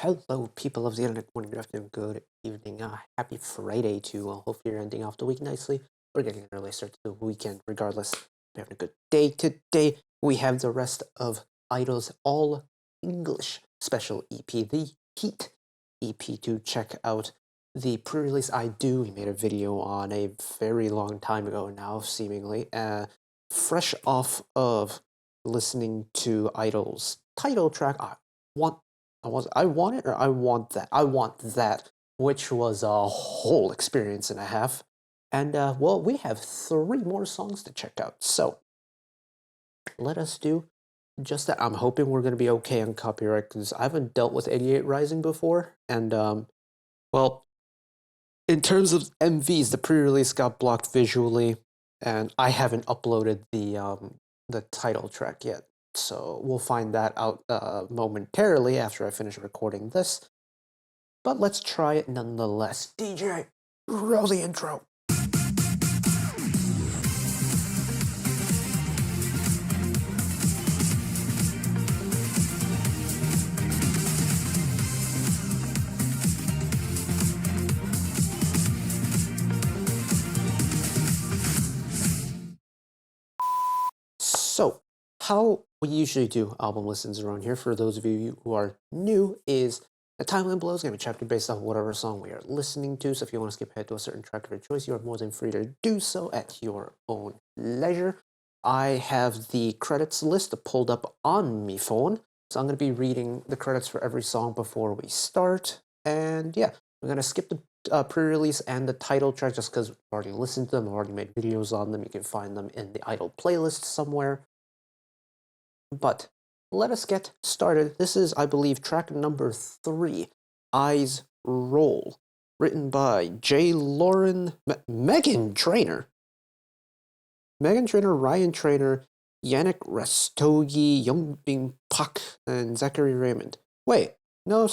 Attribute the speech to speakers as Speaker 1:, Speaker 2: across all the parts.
Speaker 1: Hello, people of the internet, morning, good afternoon, good evening, happy Friday to you all. Hopefully you're ending off the week nicely. We're getting an early start to the weekend. Regardless, we're having a good day. Today, we have the rest of I-DLE's all English special EP, the Heat EP, to check out. The pre-release I Do, we made a video on a very long time ago now, seemingly, fresh off of listening to I-DLE's title track, I Want It or I Want That? I Want That, which was a whole experience and a half. And, well, we have 3 more songs to check out. So, let us do just that. I'm hoping we're going to be okay on copyright, because I haven't dealt with 88 Rising before. And, well, in terms of MVs, the pre-release got blocked visually, and I haven't uploaded the title track yet. So we'll find that out momentarily after I finish recording this. But let's try it nonetheless. DJ, roll the intro. So, how we usually do album listens around here, for those of you who are new, is a timeline below is going to be chapter based off whatever song we are listening to. So if you want to skip ahead to a certain track of your choice, you are more than free to do so at your own leisure. I have the credits list pulled up on my phone, so I'm going to be reading the credits for every song before we start. And yeah, we're going to skip the pre-release and the title track just because we've already listened to them, I've already made videos on them. You can find them in the I-DLE playlist somewhere. But let us get started. This is, I believe, track number 3, Eyes Roll, written by J. Lauren, Megan Trainor, Ryan Trainor, Yannick Rastogi, Youngbin Pak, and Zachary Raymond. Wait, no,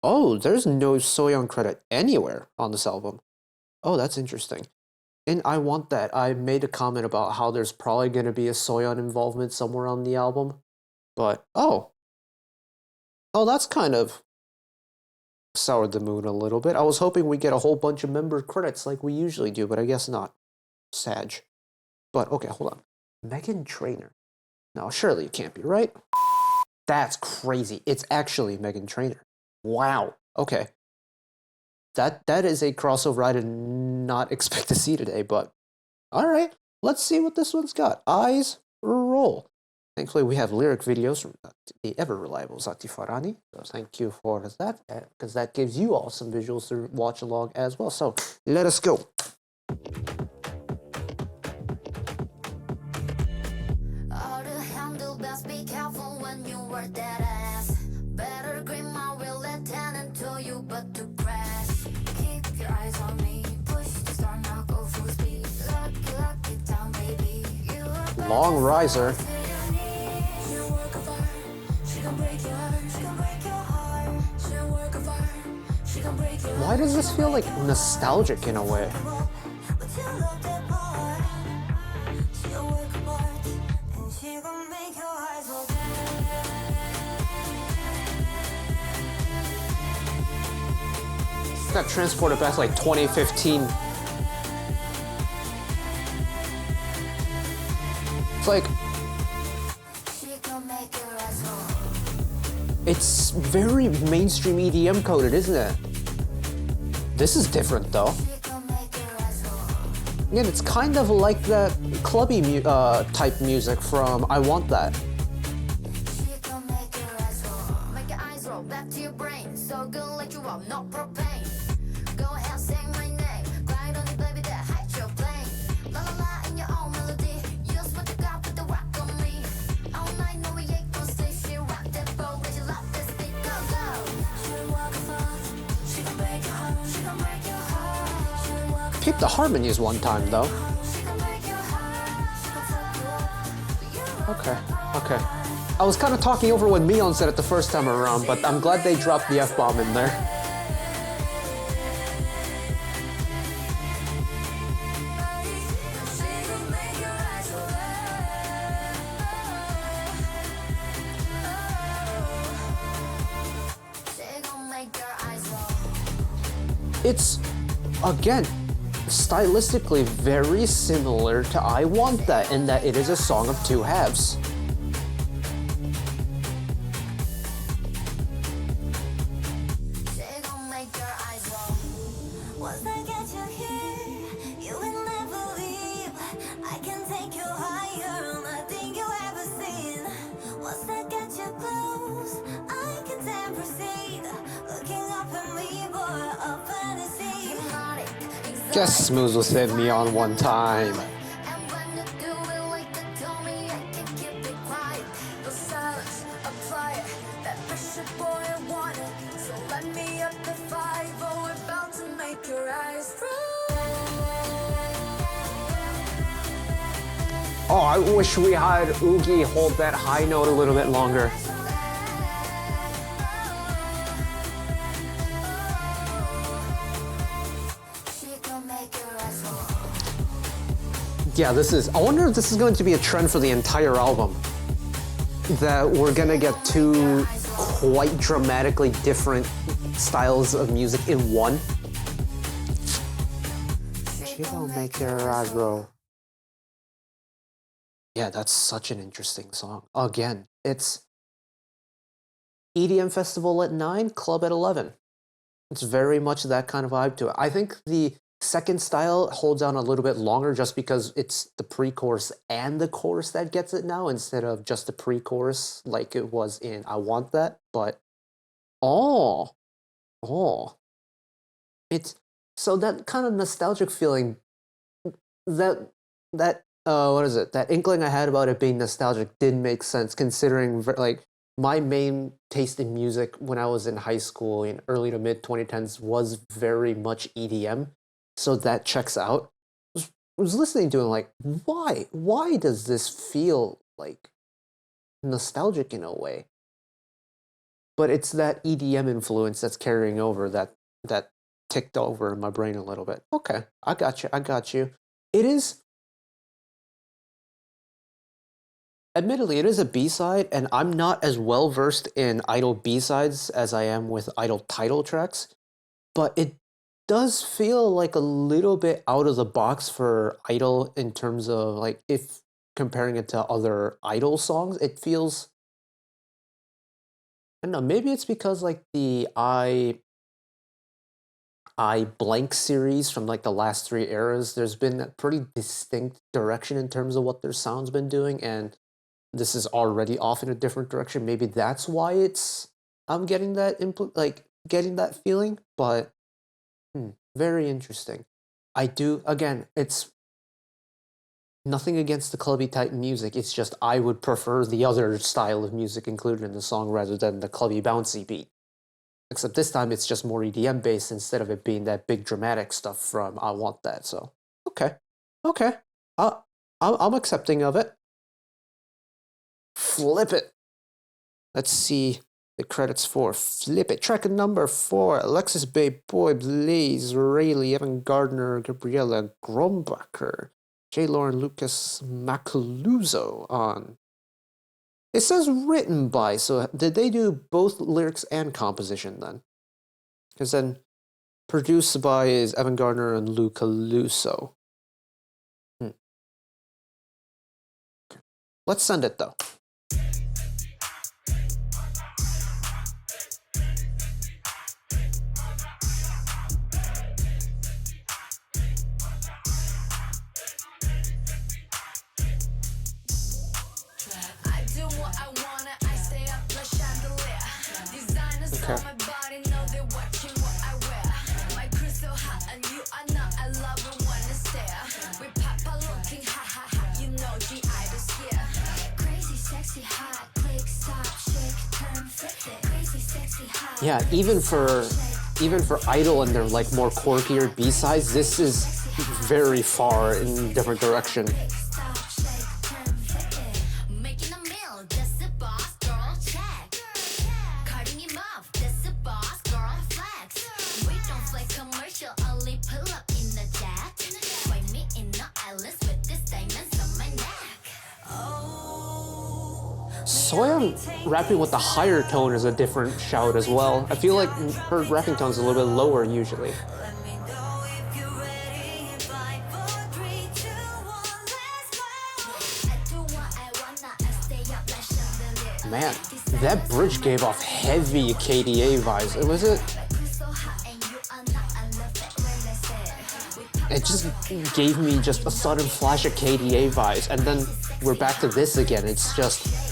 Speaker 1: oh, there's no Soyeon credit anywhere on this album. Oh, that's interesting. In I Want That, I made a comment about how there's probably going to be a Soyeon involvement somewhere on the album. But, oh, that's kind of soured the mood a little bit. I was hoping we'd get a whole bunch of member credits like we usually do, but I guess not. Sag. But, okay, hold on. Megan Trainor. No, surely it can't be, right? That's crazy. It's actually Megan Trainor. Wow. Okay. That is a crossover I did not expect to see today, but alright, let's see what this one's got. Eyes Roll. Thankfully, we have lyric videos from the ever-reliable Zati Farani, so thank you for that, because that gives you all some visuals to watch along as well. So, let us go.
Speaker 2: All the handlebars, be careful when you work that ass. Better grip my wheel, let tenant to you, but to crash. Keep your eyes on me, push the start, now go full speed. Lock it down, baby.
Speaker 1: Long riser. Why does this feel like nostalgic in a way? Got transported back to like 2015. It's like, it's very mainstream EDM coded, isn't it? This is different though. Again, it's kind of like that clubby type music from I Want That. Peep the harmonies one time though. Okay. I was kind of talking over what Mion said it the first time around, but I'm glad they dropped the F-bomb in there. it's, again, stylistically very similar to I Want That in that it is a song of two halves. Guess Smooth was hit me on one time. Oh, I wish we had Oogie hold that high note a little bit longer. Yeah, I wonder if this is going to be a trend for the entire album. That we're gonna get two quite dramatically different styles of music in one. She gon' make your eyes roll. Yeah, that's such an interesting song. Again, it's EDM festival at 9, club at 11. It's very much that kind of vibe to it. I think the second style holds on a little bit longer just because it's the pre-chorus and the chorus that gets it now instead of just the pre-chorus like it was in I Want That. But it's so that kind of nostalgic feeling, that what is it? That inkling I had about it being nostalgic did make sense considering like my main taste in music when I was in high school in early to mid 2010s was very much EDM. So that checks out. I was listening to it like, why? Why does this feel like nostalgic in a way? But it's that EDM influence that's carrying over that ticked over in my brain a little bit. Okay, I got you. It is, admittedly, it is a B-side, and I'm not as well versed in I-DLE B-sides as I am with I-DLE title tracks, but it does feel like a little bit out of the box for I-DLE in terms of like if comparing it to other I-DLE songs. It feels, I don't know, maybe it's because like the I Blank series from like the last 3 eras, there's been a pretty distinct direction in terms of what their sound's been doing, and this is already off in a different direction. Maybe that's why I'm getting that getting that feeling, but very interesting. I do, again, it's nothing against the clubby type music, it's just I would prefer the other style of music included in the song rather than the clubby bouncy beat. Except this time it's just more EDM based instead of it being that big dramatic stuff from I Want That, so okay. I'm accepting of it. Flip It. Let's see the credits for Flip It. Track number 4, Alexis Bay, Boy, Blaze, Rayleigh, Evan Gardner, Gabriella Grombacher, J. Lauren Lucas Macaluso on. It says written by, so did they do both lyrics and composition then? Because then produced by is Evan Gardner and Lou Caluso. Let's send it though. Yeah, even for I-DLE and their like more quirkier B-sides, this is very far in a different direction. Soya rapping with the higher tone is a different shout as well. I feel like her rapping tone is a little bit lower usually. man, that bridge gave off heavy KDA vibes. It just gave me just a sudden flash of KDA vibes, and then we're back to this again. It's just...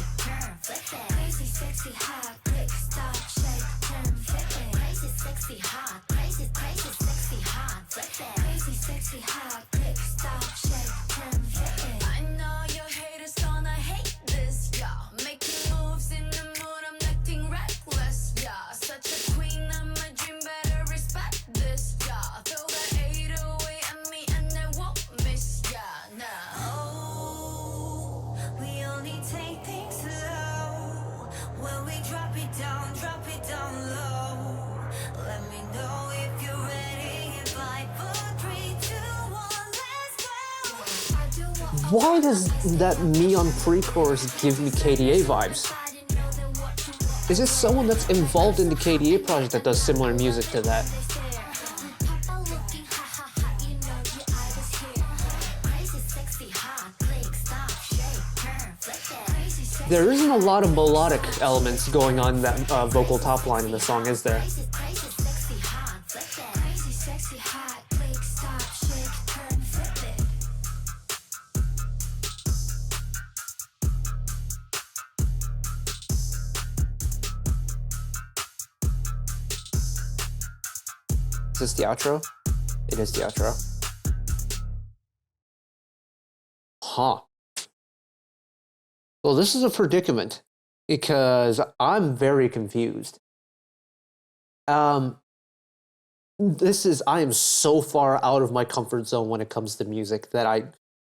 Speaker 1: Why does that neon pre-chorus give me KDA vibes? Is this someone that's involved in the KDA project that does similar music to that? There isn't a lot of melodic elements going on in that vocal top line in the song, is there? Is this the outro? It is the outro. Huh. Well, this is a predicament because I'm very confused. I am so far out of my comfort zone when it comes to music that I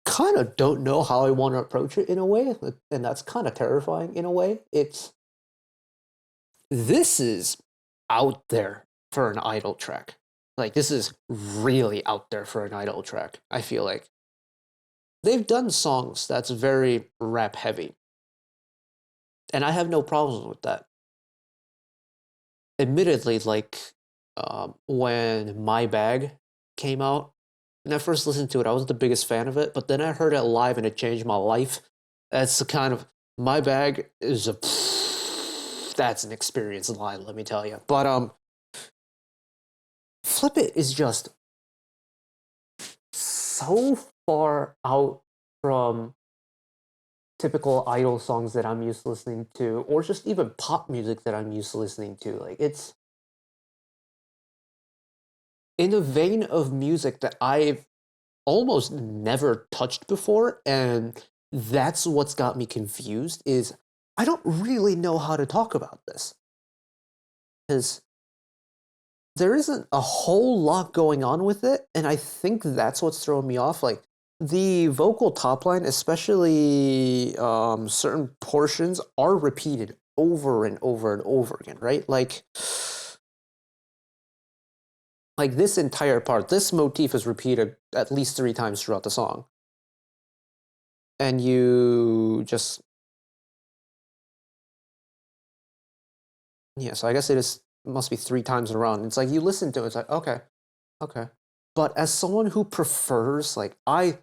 Speaker 1: kind of don't know how I want to approach it in a way, and that's kind of terrifying in a way. This is out there for an I-DLE track. Like, this is really out there for an I-DLE track, I feel like. They've done songs that's very rap heavy, and I have no problems with that. Admittedly, like, when My Bag came out, when I first listened to it, I wasn't the biggest fan of it, but then I heard it live and it changed my life. That's the kind of... My Bag is a... That's an experience line, let me tell you. But, Flip It is just so far out from typical I-DLE songs that I'm used to listening to, or just even pop music that I'm used to listening to. Like, it's in a vein of music that I've almost never touched before, and that's what's got me confused, is I don't really know how to talk about this. Because there isn't a whole lot going on with it, and I think that's what's throwing me off. Like, the vocal top line, especially certain portions, are repeated over and over and over again, right? Like this entire part, this motif is repeated at least 3 times throughout the song. And you just... Yeah, so I guess it must be 3 times around. It's like, you listen to it, it's like, okay. But as someone who prefers, like, I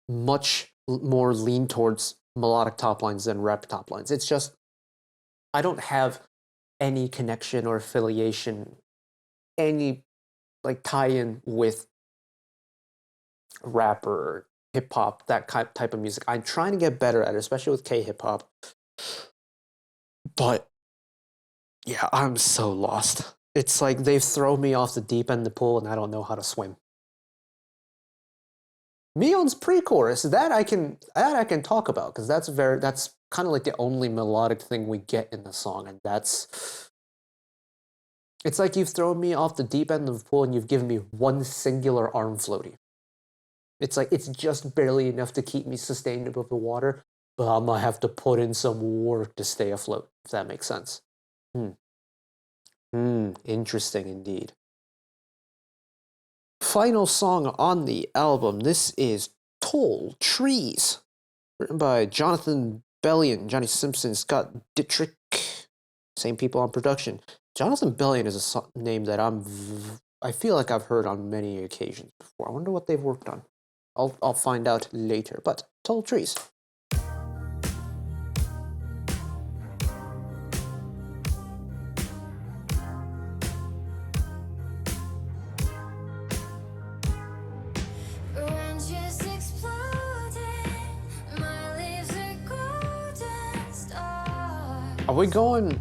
Speaker 1: much more lean towards melodic top lines than rap top lines. It's just, I don't have any connection or affiliation, any, like, tie-in with rap or hip-hop, that type of music. I'm trying to get better at it, especially with K-hip-hop. But yeah, I'm so lost. It's like they've thrown me off the deep end of the pool and I don't know how to swim. Mion's pre-chorus, that I can talk about, because that's kind of like the only melodic thing we get in the song, and it's like you've thrown me off the deep end of the pool and you've given me one singular arm floaty. It's like, it's just barely enough to keep me sustained above the water, but I'm gonna have to put in some work to stay afloat, if that makes sense. Interesting indeed. Final song on the album. This is Tall Trees, written by Jonathan Bellion, Johnny Simpson, Scott Dittrich, same people on production. Jonathan Bellion is a name that I feel like I've heard on many occasions before. I wonder what they've worked on. I'll find out later, but Tall Trees. Are we going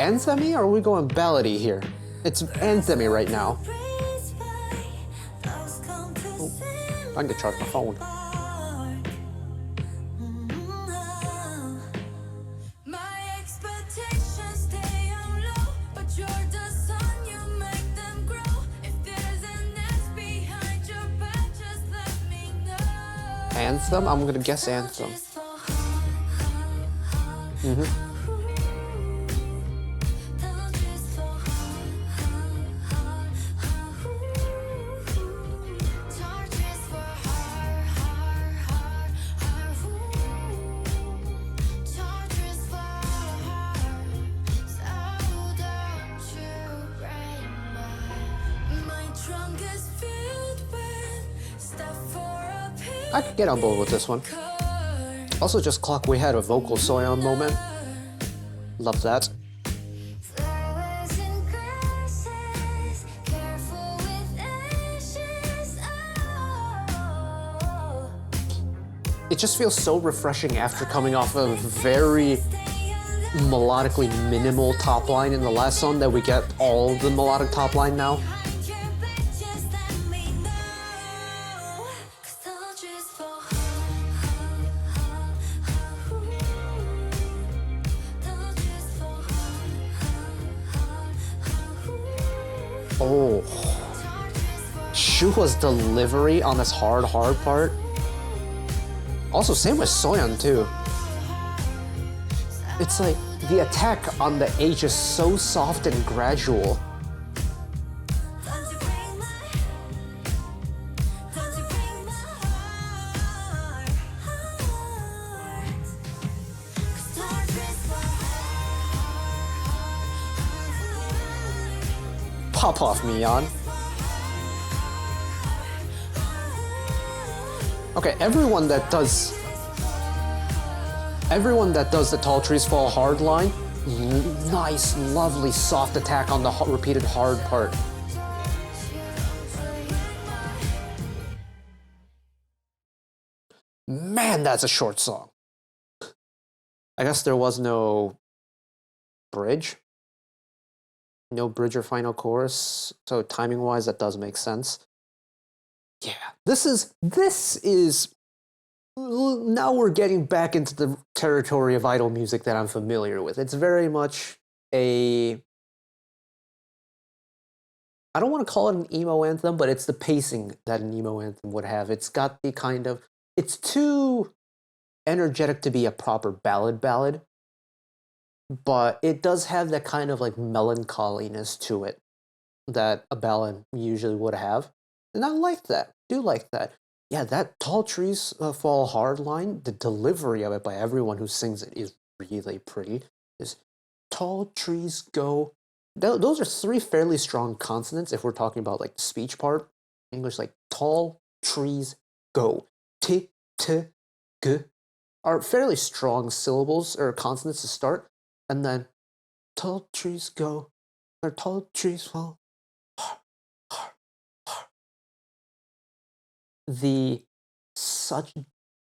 Speaker 1: anthem-y or are we going ballady here? It's anthem-y right now. Oh, I need to charge my phone. Anthem? I'm gonna guess anthem. I could get on board with this one. Also, just clock we had a vocal Soyeon moment. Love that. It just feels so refreshing after coming off a very melodically minimal top line in the last song that we get all the melodic top line now. Oh, Shuhwa's delivery on this hard part. Also, same with Soyeon too. It's like the attack on the H is so soft and gradual. Pop off, Miyeon. Okay, everyone that does the tall trees fall hard line, nice, lovely, soft attack on the repeated hard part. Man, that's a short song. I guess there was no bridge. No bridge or final chorus, so timing-wise, that does make sense. Yeah, this is now we're getting back into the territory of idol music that I'm familiar with. It's very much I don't want to call it an emo anthem, but it's the pacing that an emo anthem would have. It's got the kind of, it's too energetic to be a proper ballad, but it does have that kind of like melancholiness to it that a ballad usually would have. And I like that, do like that. Yeah, that Tall Trees Fall Hard line, the delivery of it by everyone who sings it is really pretty. Is tall trees go. Those are three fairly strong consonants if we're talking about like the speech part. English, like tall trees go. T, t, g are fairly strong syllables or consonants to start. And then tall trees go, or tall trees fall. The such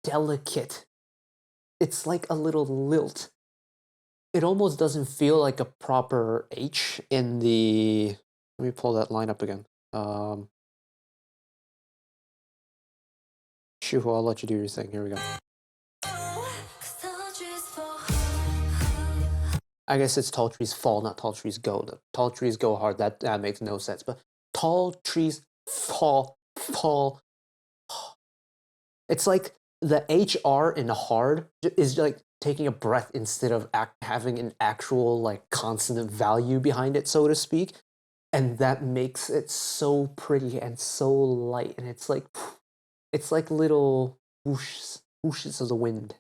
Speaker 1: delicate, it's like a little lilt. It almost doesn't feel like a proper H in the, let me pull that line up again. Shuho, I'll let you do your thing, here we go. I guess it's tall trees fall, not tall trees go. The tall trees go hard, that makes no sense, but tall trees fall. It's like the HR in hard is like taking a breath instead of having an actual like consonant value behind it, so to speak. And that makes it so pretty and so light. And it's like little whooshes of the wind.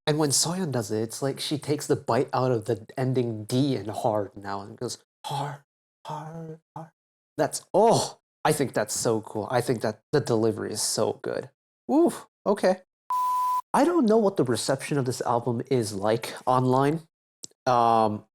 Speaker 1: And when Soyeon does it, it's like she takes the bite out of the ending D in hard now and goes hard. That's, oh, I think that's so cool. I think that the delivery is so good. Ooh, okay. I don't know what the reception of this album is like online. um,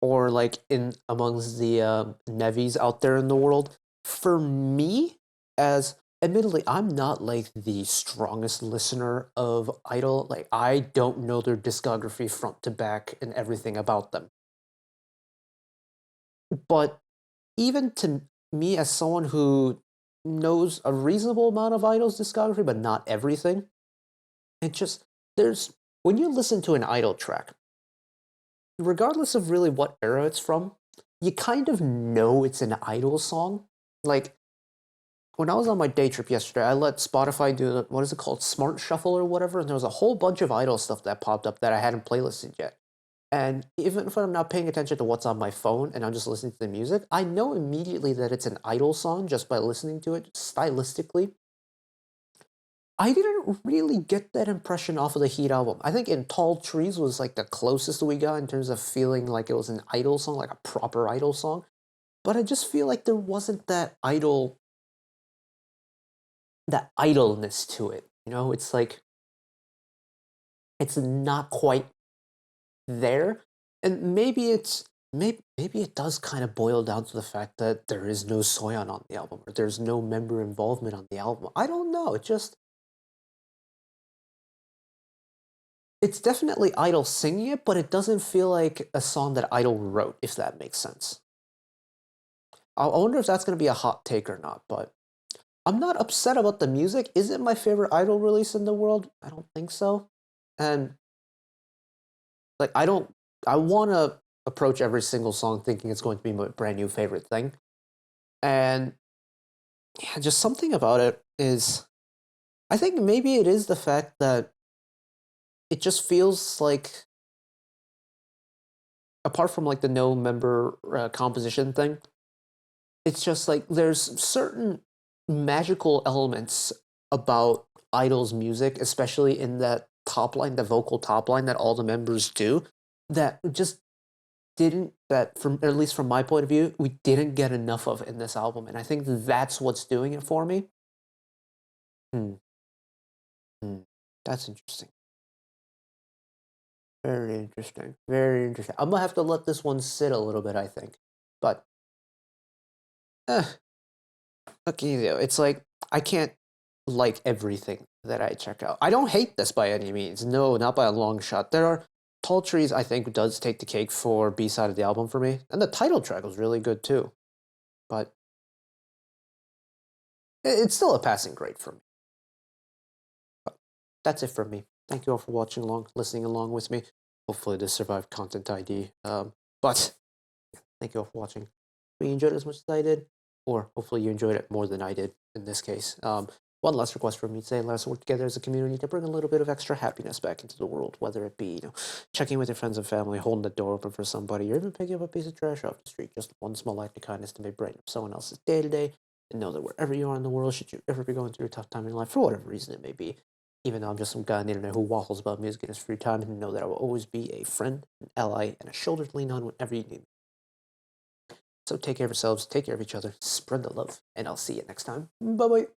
Speaker 1: or like in amongst the nevies out there in the world. For me, as admittedly, I'm not like the strongest listener of Idol. Like I don't know their discography front to back and everything about them. But even to me, as someone who knows a reasonable amount of Idol's discography, but not everything, it just there's when you listen to an Idol track, regardless of really what era it's from, you kind of know it's an Idol song. Like when I was on my day trip yesterday, I let Spotify do what is it called, Smart Shuffle or whatever, and there was a whole bunch of Idol stuff that popped up that I hadn't playlisted yet. And even if I'm not paying attention to what's on my phone and I'm just listening to the music, I know immediately that it's an Idol song just by listening to it stylistically. I didn't really get that impression off of the Heat album. I think In Tall Trees was like the closest we got in terms of feeling like it was an Idol song, like a proper Idol song. But I just feel like there wasn't that idleness to it. You know, it's like it's not quite there. And maybe it does kind of boil down to the fact that there is no Soyeon on the album or there's no member involvement on the album. I don't know. It's definitely Idol singing it, but it doesn't feel like a song that Idol wrote, if that makes sense. I wonder if that's going to be a hot take or not, but I'm not upset about the music. Is it my favorite Idol release in the world? I don't think so. And like I want to approach every single song thinking it's going to be my brand new favorite thing. And yeah, just something about it is I think maybe it is the fact that it just feels like apart from like the no member composition thing, it's just like there's certain magical elements about Idol's music, especially in that top line, the vocal top line that all the members do, that just didn't that from at least from my point of view, we didn't get enough of in this album, and I think that's what's doing it for me. Hmm. Hmm. That's interesting. Very interesting. Very interesting. I'm gonna have to let this one sit a little bit, I think. But eh, okay, it's like I can't like everything that I check out. I don't hate this by any means. No, not by a long shot. There are Tall Trees I think does take the cake for B-side of the album for me. And the title track was really good too. But it's still a passing grade for me. But that's it from me. Thank you all for watching along, listening along with me. Hopefully this survived Content ID. But thank you all for watching. If you enjoyed it as much as I did, or hopefully you enjoyed it more than I did in this case. One last request from me today, let us work together as a community to bring a little bit of extra happiness back into the world, whether it be, checking with your friends and family, holding the door open for somebody, or even picking up a piece of trash off the street. Just one small act of kindness to may brighten up someone else's day to day, and know that wherever you are in the world, should you ever be going through a tough time in life, for whatever reason it may be, even though I'm just some guy on the internet who waffles about music in his free time, and know that I will always be a friend, an ally, and a shoulder to lean on whenever you need me. So take care of yourselves, take care of each other, spread the love, and I'll see you next time. Bye bye.